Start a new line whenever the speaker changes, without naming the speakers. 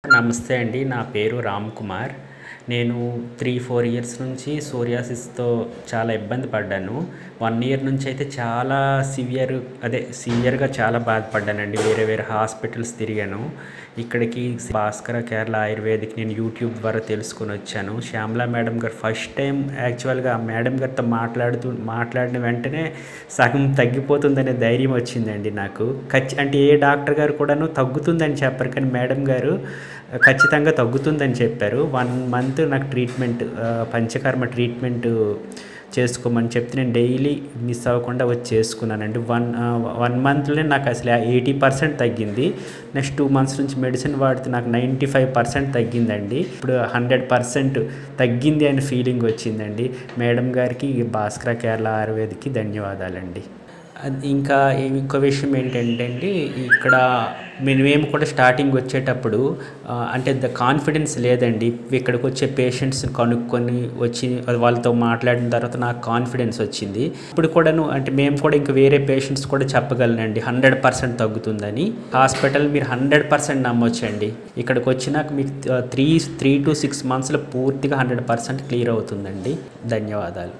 నమస్తే అండి. నా పేరు రామ్ కుమార్. నేను 3, 4 ఇయర్స్ నుంచి సోరియాసిస్‌తో చాలా ఇబ్బంది పడ్డాను. 1 ఇయర్ నుంచయితే చాలా సివియర్‌గా చాలా బాధపడ్డానండి. వేరే వేరే హాస్పిటల్స్ తిరిగాను. ఇక్కడికి భాస్కర కేరళ ఆయుర్వేదిక్ నేను యూట్యూబ్ ద్వారా తెలుసుకొనొచ్చాను. శ్యామల మేడం గారు ఫస్ట్ టైమ్ యాక్చువల్‌గా ఆ మేడం గారితో మాట్లాడిన వెంటనే సగం తగ్గిపోతుందనే ధైర్యం వచ్చిందండి నాకు. అంటే ఏ డాక్టర్ గారు కూడాను తగ్గుతుందని చెప్పరు. కానీ మేడం గారు ఖచ్చితంగా తగ్గుతుందని చెప్పారు. 1 మంత్ నాకు పంచకర్మ ట్రీట్మెంట్ చేసుకోమని చెప్తే నేను డైలీ మిస్ అవ్వకుండా వచ్చి చేసుకున్నానండి. 1 మంత్‌లోనే నాకు అసలు 80% తగ్గింది. నెక్స్ట్ 2 మంత్స్ నుంచి మెడిసిన్ వాడితే నాకు 95% తగ్గిందండి. ఇప్పుడు 100% తగ్గింది అనే ఫీలింగ్ వచ్చిందండి. మేడం గారికి, భాస్కర కేరళ ఆయుర్వేదిక్‌కి ధన్యవాదాలండి. ఇంకా ఇంకో విషయం ఏంటంటే అండి, ఇక్కడ మేము కూడా స్టార్టింగ్ వచ్చేటప్పుడు అంటే కాన్ఫిడెన్స్ లేదండి. ఇక్కడికి వచ్చే పేషెంట్స్ని కనుక్కొని వాళ్ళతో మాట్లాడిన తర్వాత నాకు కాన్ఫిడెన్స్ వచ్చింది. ఇప్పుడు కూడాను అంటే మేము కూడా ఇంకా వేరే పేషెంట్స్ కూడా చెప్పగలనండి 100% తగ్గుతుందని. హాస్పిటల్ మీరు 100% నమ్మొచ్చండి. ఇక్కడికి వచ్చినాక మీకు 3 to 6 మంత్స్లో పూర్తిగా 100% క్లియర్ అవుతుందండి. ధన్యవాదాలు.